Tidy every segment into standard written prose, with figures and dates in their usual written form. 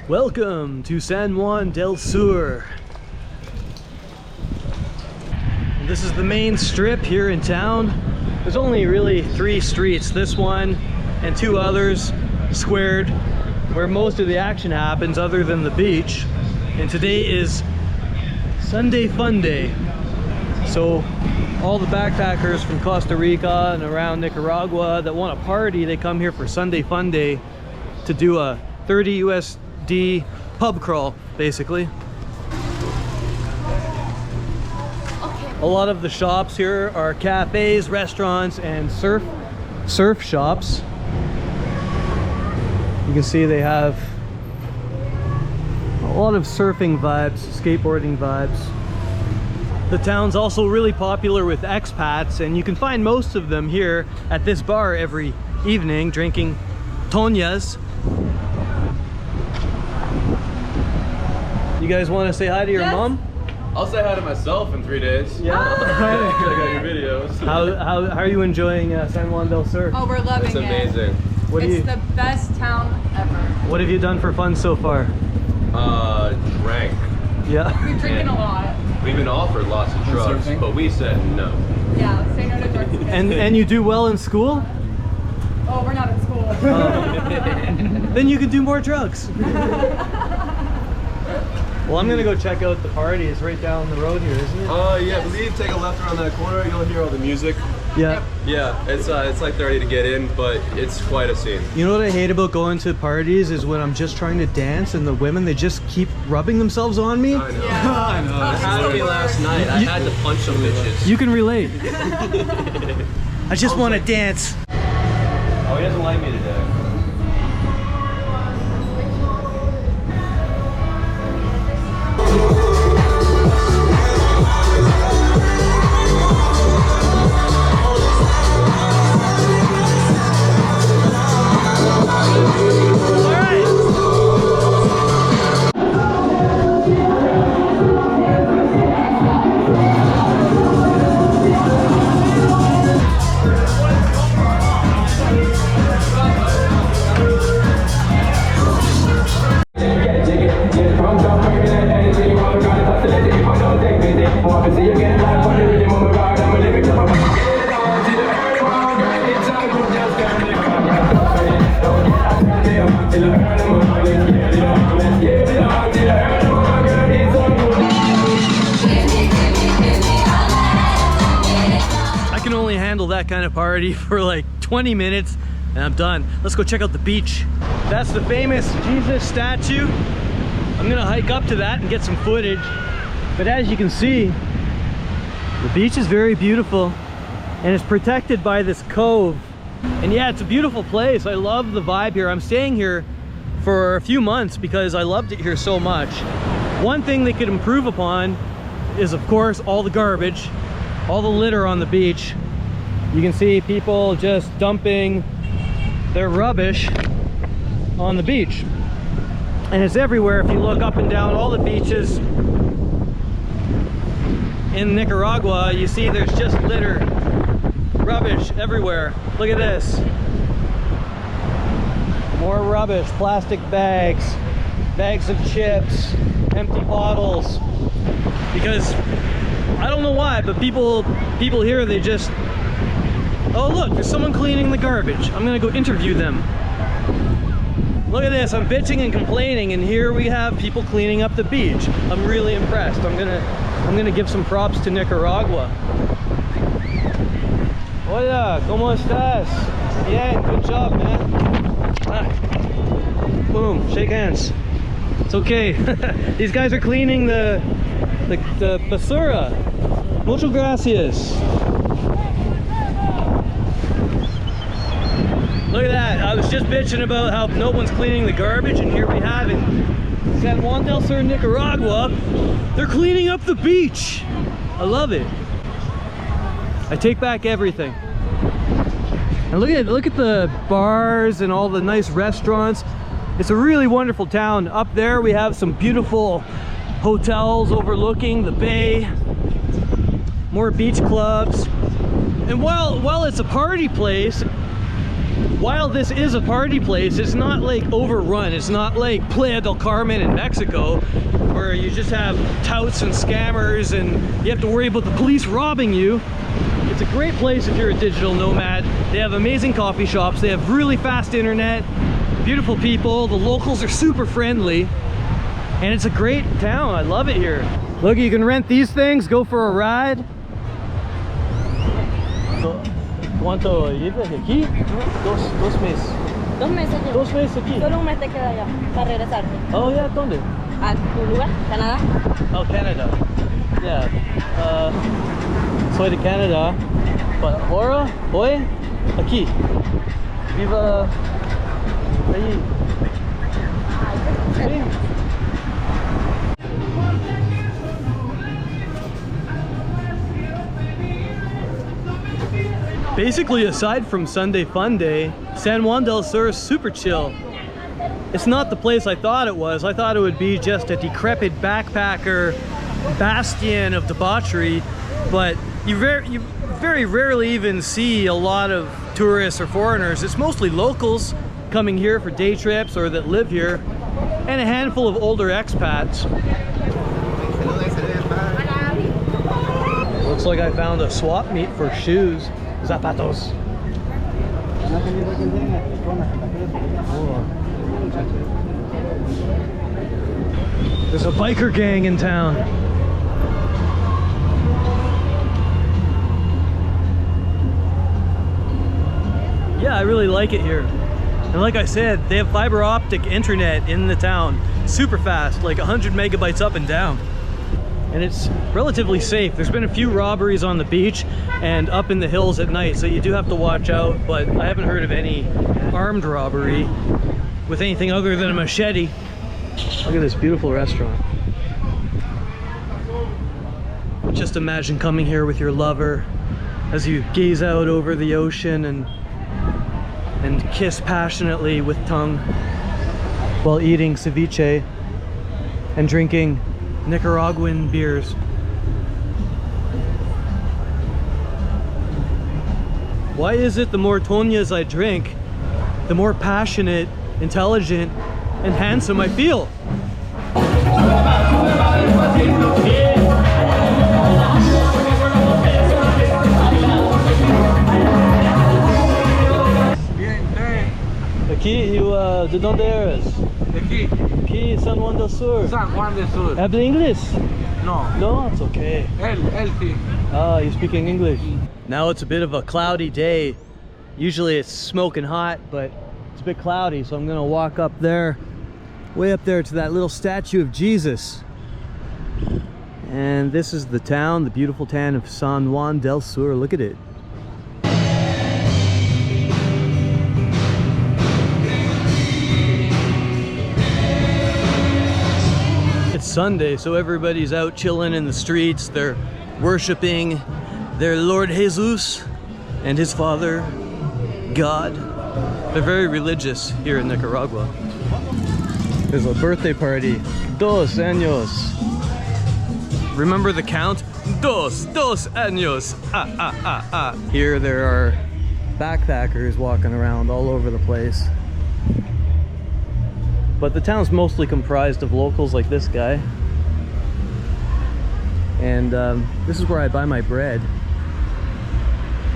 Welcome to San Juan del Sur. This is the main strip here in town. There's only really 3 streets, this one and 2 others squared, where most of the action happens other than the beach. And today is Sunday Fun Day. So all the backpackers from Costa Rica and around Nicaragua that want to party, they come here for Sunday Fun Day to do a 30 USD pub crawl, basically. A lot of the shops here are cafes, restaurants, and surf shops. You can see they have a lot of surfing vibes, skateboarding vibes. The town's also really popular with expats, and you can find most of them here at this bar every evening drinking toñas. You guys want to say hi to your mom? I'll say hi to myself in 3 days. Yeah. Check out your videos. How are you enjoying San Juan del Sur? Oh, we're loving it. It's amazing. It's the best town ever. What have you done for fun so far? Drank. Yeah. We've drinking a lot. We've been offered lots of drugs, but we said no. Yeah, say no to drugs. And you do well in school? Oh, we're not in school. Then you can do more drugs. Well, I'm gonna go check out the party. It's right down the road here, isn't it? Yeah, I believe take a left around that corner, you'll hear all the music. Yeah. Yeah, it's like 30 to get in, but it's quite a scene. You know what I hate about going to parties is when I'm just trying to dance and the women, they just keep rubbing themselves on me. I know. Yeah. I know. It happened to me last night. I had to punch some bitches. You can relate. I just want to dance. Oh, he doesn't like me today. That kind of party for like 20 minutes and I'm done. Let's go check out the beach. That's the famous Jesus statue. I'm gonna hike up to that and get some footage. But as you can see, the beach is very beautiful and it's protected by this cove. And yeah, it's a beautiful place. I love the vibe here. I'm staying here for a few months because I loved it here so much. One thing they could improve upon is, of course, all the garbage, all the litter on the beach. You can see people just dumping their rubbish on the beach. And it's everywhere. If you look up and down all the beaches in Nicaragua, you see there's just litter, rubbish everywhere. Look at this. More rubbish, plastic bags, bags of chips, empty bottles. Because, I don't know why, but people here, they just, oh look, there's someone cleaning the garbage. I'm gonna go interview them. Look at this, I'm bitching and complaining, and here we have people cleaning up the beach. I'm really impressed. I'm gonna give some props to Nicaragua. Hola, ¿cómo estás? Bien, good job, man. Boom, shake hands. It's okay. These guys are cleaning the basura. Muchas gracias. Look at that. I was just bitching about how no one's cleaning the garbage, and here we have in San Juan del Sur, Nicaragua, they're cleaning up the beach. I love it. I take back everything. And look at the bars and all the nice restaurants. It's a really wonderful town. Up there we have some beautiful hotels overlooking the bay, more beach clubs. And while it's a party place, while this is a party place, it's not like overrun. It's not like Playa del Carmen in Mexico, where you just have touts and scammers and you have to worry about the police robbing you. It's a great place if you're a digital nomad. They have amazing coffee shops. They have really fast internet, beautiful people. The locals are super friendly. And it's a great town. I love it here. Look, you can rent these things, go for a ride. ¿Cuánto llevas aquí? Dos meses. 2 meses llevo. 2 meses aquí. Solo un mes te queda ya para regresarte. Oh yeah, ¿dónde? ¿A tu lugar? ¿Canadá? Oh, Canada. Yeah. Soy de Canadá. But ahora, hoy, aquí. Viva ahí. Sí. Basically, aside from Sunday Fun Day, San Juan del Sur is super chill. It's not the place I thought it was. I thought it would be just a decrepit backpacker bastion of debauchery, but you very rarely even see a lot of tourists or foreigners. It's mostly locals coming here for day trips or that live here, and a handful of older expats. Looks like I found a swap meet for shoes. Zapatos. There's a biker gang in town. Yeah, I really like it here. And like I said, they have fiber optic internet in the town. Super fast, like 100 megabytes up and down. And it's relatively safe. There's been a few robberies on the beach and up in the hills at night, so you do have to watch out, but I haven't heard of any armed robbery with anything other than a machete. Look at this beautiful restaurant. Just imagine coming here with your lover as you gaze out over the ocean and kiss passionately with tongue while eating ceviche and drinking Nicaraguan beers. Why is it the more toñas I drink, the more passionate, intelligent, and handsome I feel? Aquí, ¿de dónde eres? De aquí, Aquí, San Juan del Sur. San Juan del Sur. Habla English? No, No, it's okay. él sí. Ah, you're speaking English. Now it's a bit of a cloudy day. Usually it's smoking hot, but it's a bit cloudy, so I'm gonna walk up there, way up there to that little statue of Jesus. And this is the town, the beautiful town of San Juan del Sur. Look at it. Sunday, so everybody's out chilling in the streets. They're worshiping their Lord Jesus and his Father, God. They're very religious here in Nicaragua. There's a birthday party. 2 años. Remember the count? 2 años. Here there are backpackers walking around all over the place. But the town's mostly comprised of locals like this guy. And this is where I buy my bread.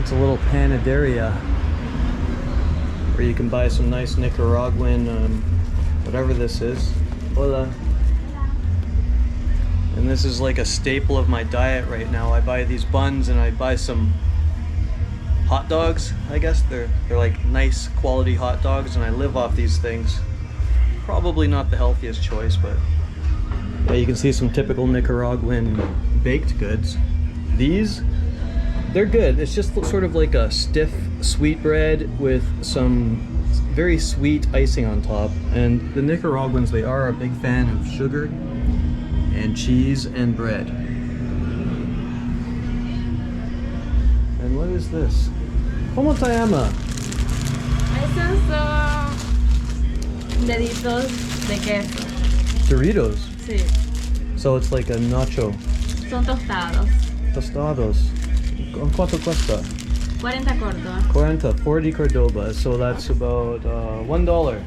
It's a little panaderia where you can buy some nice Nicaraguan, whatever this is. Hola. And this is like a staple of my diet right now. I buy these buns and I buy some hot dogs, I guess. They're like nice quality hot dogs, and I live off these things. Probably not the healthiest choice, but yeah, you can see some typical Nicaraguan baked goods. These, they're good. It's just sort of like a stiff sweet bread with some very sweet icing on top. And the Nicaraguans, they are a big fan of sugar and cheese and bread. And what is this? ¿Cómo te llama? Esos son deditos de queso. Doritos. Sí. So it's like a nacho. Son tostados. Tostados. ¿Cuánto cuesta? 40 corto. 40 Cordoba, so that's about $1. $1.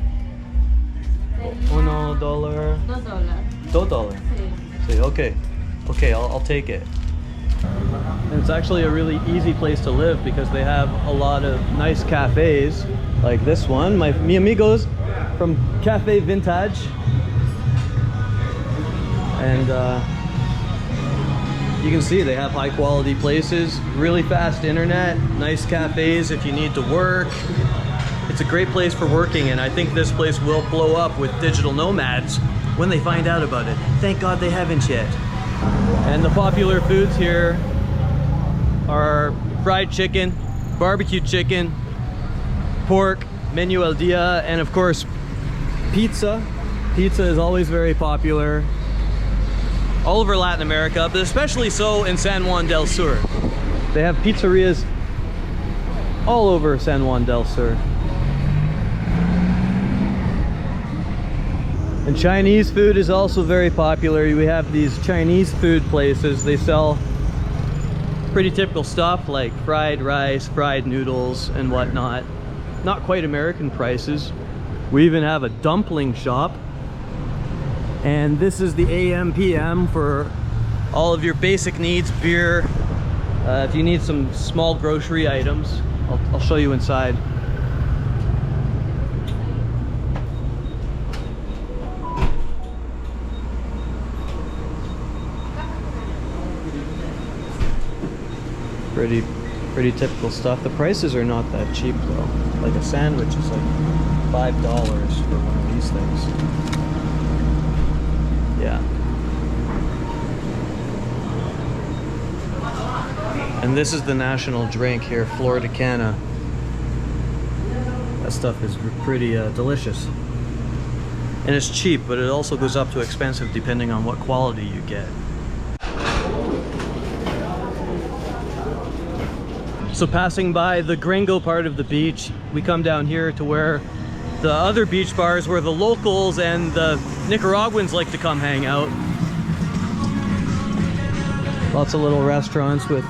$2. $2. Sí. So, okay, I'll take it. And it's actually a really easy place to live because they have a lot of nice cafes like this one. Mi amigos from Cafe Vintage. And you can see they have high quality places, really fast internet, nice cafes if you need to work. It's a great place for working, and I think this place will blow up with digital nomads when they find out about it. Thank God they haven't yet. And the popular foods here are fried chicken, barbecue chicken, pork, menu al dia, and of course pizza. Pizza is always very popular all over Latin America, but especially so in San Juan del Sur. They have pizzerias all over San Juan del Sur. And Chinese food is also very popular. We have these Chinese food places. They sell pretty typical stuff like fried rice, fried noodles, and whatnot. Not quite American prices. We even have a dumpling shop. And this is the AM PM for all of your basic needs, beer. If you need some small grocery items, I'll show you inside. Pretty typical stuff. The prices are not that cheap though. Like a sandwich is like $5 for one of these things. Yeah. And this is the national drink here, Flor de Cana. That stuff is pretty delicious. And it's cheap, but it also goes up to expensive depending on what quality you get. So passing by the gringo part of the beach, we come down here to where the other beach bars where the locals and the Nicaraguans like to come hang out. Lots of little restaurants with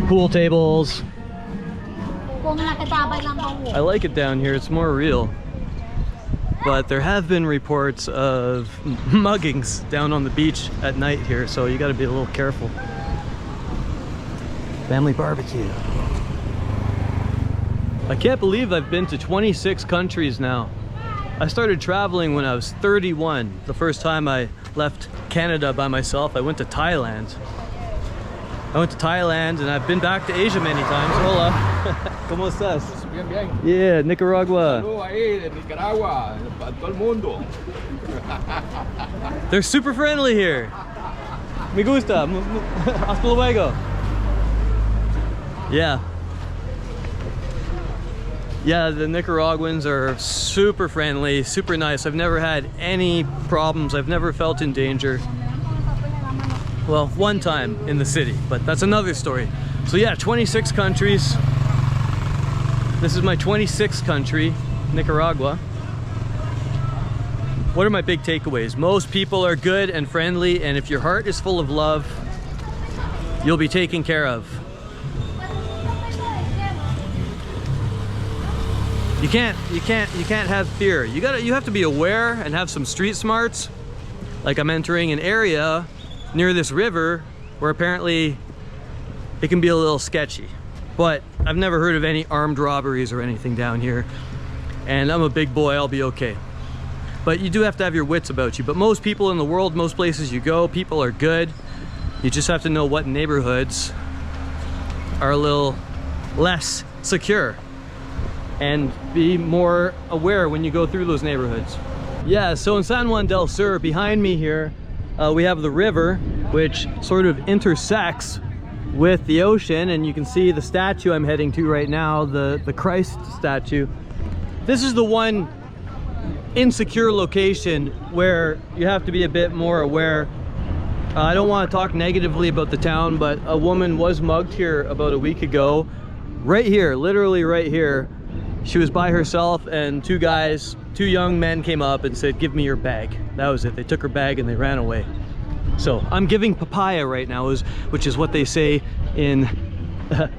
pool tables. I like it down here, it's more real. But there have been reports of muggings down on the beach at night here, so you gotta be a little careful. Family barbecue. I can't believe I've been to 26 countries now. I started traveling when I was 31. The first time I left Canada by myself, I went to Thailand. And I've been back to Asia many times. Hola. ¿Cómo estás? Bien, bien. Yeah, Nicaragua. Saludos ahí de Nicaragua, para todo el mundo. They're super friendly here. Me gusta. Hasta luego. Yeah. Yeah, the Nicaraguans are super friendly, super nice. I've never had any problems. I've never felt in danger. Well, one time in the city, but that's another story. So yeah, 26 countries. This is my 26th country, Nicaragua. What are my big takeaways? Most people are good and friendly, and if your heart is full of love, you'll be taken care of. You can't have fear. You have to be aware and have some street smarts. Like I'm entering an area near this river where apparently it can be a little sketchy. But I've never heard of any armed robberies or anything down here. And I'm a big boy, I'll be okay. But you do have to have your wits about you. But most people in the world, most places you go, people are good. You just have to know what neighborhoods are a little less secure. And be more aware when you go through those neighborhoods. Yeah, so in San Juan del Sur, behind me here, we have the river, which sort of intersects with the ocean, and you can see the statue I'm heading to right now, the Christ statue. This is the one insecure location where you have to be a bit more aware. I don't want to talk negatively about the town, but a woman was mugged here about a week ago. Right here, literally right here. She was by herself and two young men came up and said, "Give me your bag." That was it. They took her bag and they ran away. So I'm giving papaya right now, which is what they say in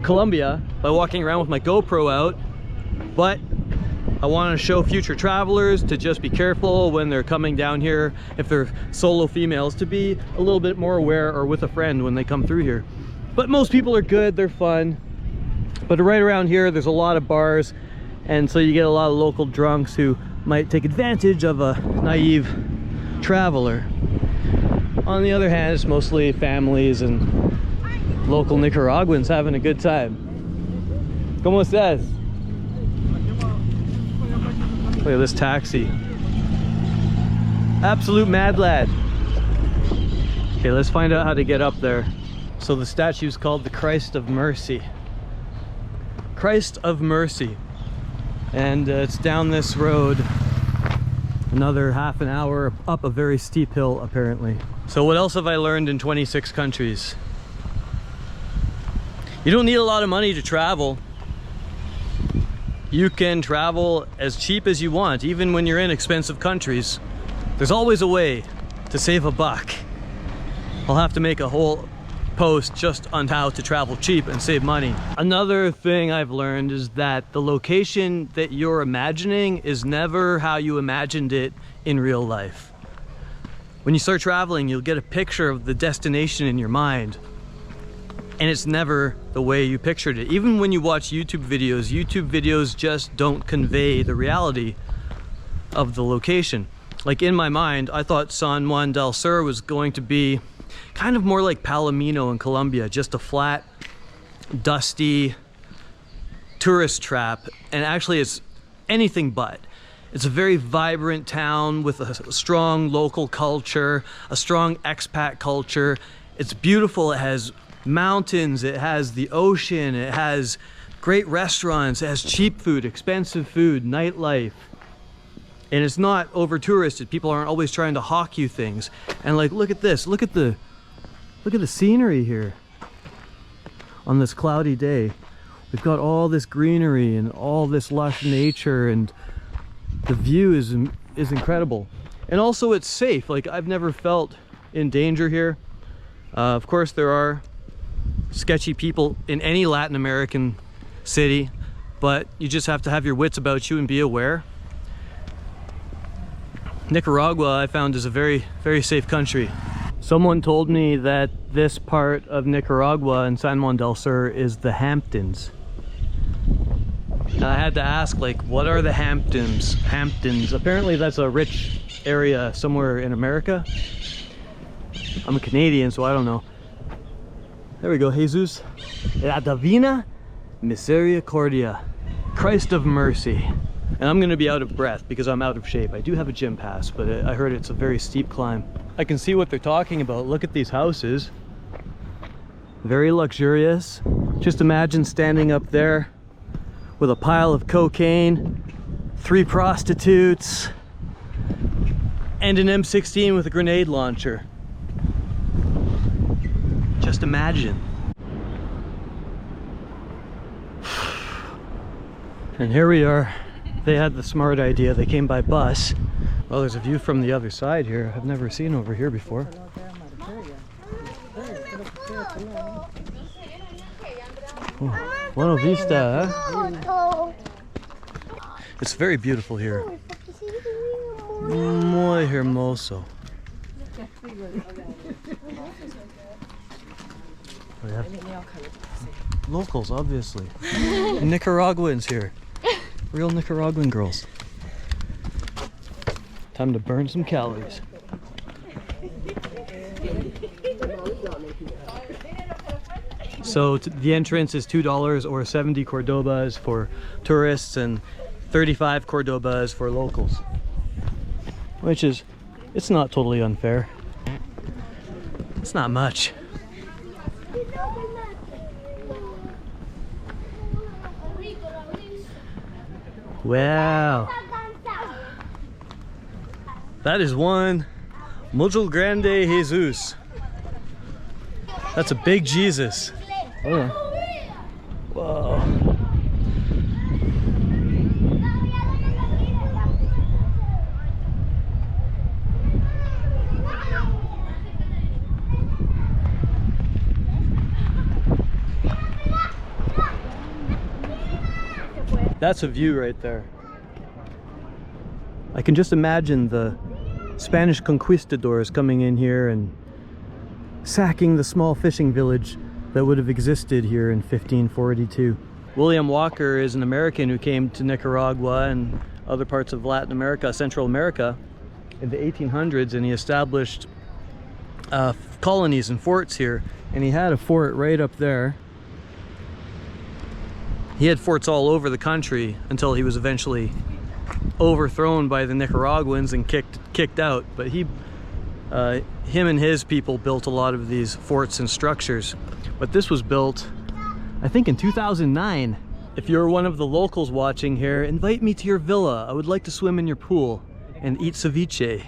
Colombia by walking around with my GoPro out, but I want to show future travelers to just be careful when they're coming down here, if they're solo females, to be a little bit more aware, or with a friend when they come through here. But most people are good, they're fun. But right around here there's a lot of bars, and so you get a lot of local drunks who might take advantage of a naive traveler. On the other hand, it's mostly families and local Nicaraguans having a good time. ¿Cómo estás? Look at this taxi. Absolute mad lad. Okay, let's find out how to get up there. So the statue is called the Christ of Mercy. Christ of Mercy. And it's down this road. Another half an hour up a very steep hill, apparently. So what else have I learned in 26 countries? You don't need a lot of money to travel. You can travel as cheap as you want, even when you're in expensive countries. There's always a way to save a buck. I'll have to make a whole post just on how to travel cheap and save money. Another thing I've learned is that the location that you're imagining is never how you imagined it in real life. When you start traveling, you'll get a picture of the destination in your mind, and it's never the way you pictured it. Even when you watch YouTube videos just don't convey the reality of the location. Like in my mind, I thought San Juan del Sur was going to be kind of more like Palomino in Colombia, just a flat, dusty tourist trap, and actually it's anything but. It's a very vibrant town with a strong local culture, a strong expat culture. It's beautiful. It has mountains, it has the ocean, it has great restaurants, it has cheap food, expensive food, nightlife. And it's not over touristed. People aren't always trying to hawk you things. And like, look at this, look at the scenery here. On this cloudy day, we've got all this greenery and all this lush nature, and the view is incredible. And also it's safe. Like, I've never felt in danger here. Of course there are sketchy people in any Latin American city, but you just have to have your wits about you and be aware. Nicaragua, I found, is a very, very safe country. Someone told me that this part of Nicaragua in San Juan del Sur is the Hamptons. And I had to ask, like, what are the Hamptons? Apparently that's a rich area somewhere in America. I'm a Canadian, so I don't know. There we go, Jesus. La Divina Misericordia. Christ of Mercy. And I'm gonna be out of breath because I'm out of shape. I do have a gym pass, but I heard it's a very steep climb. I can see what they're talking about. Look at these houses. Very luxurious. Just imagine standing up there with a pile of cocaine, 3 prostitutes, and an M16 with a grenade launcher. Just imagine. And here we are. They had the smart idea. They came by bus. Well, there's a view from the other side here. I've never seen over here before. Oh, Buena Vista, huh? It's very beautiful here. Muy hermoso. We have locals, obviously. Nicaraguans here. Real Nicaraguan girls. Time to burn some calories. So the entrance is $2 or 70 Cordobas for tourists and 35 Cordobas for locals. Which is, it's not totally unfair. It's not much. Wow. That is one mucho grande Jesus. That's a big Jesus. Oh yeah. Whoa. That's a view right there. I can just imagine the Spanish conquistadors coming in here and sacking the small fishing village that would have existed here in 1542. William Walker is an American who came to Nicaragua and other parts of Latin America, Central America, in the 1800s, and he established colonies and forts here. And he had a fort right up there. He had forts all over the country until he was eventually overthrown by the Nicaraguans and kicked out. But him and his people built a lot of these forts and structures. But this was built, I think, in 2009. If you're one of the locals watching here, invite me to your villa. I would like to swim in your pool and eat ceviche.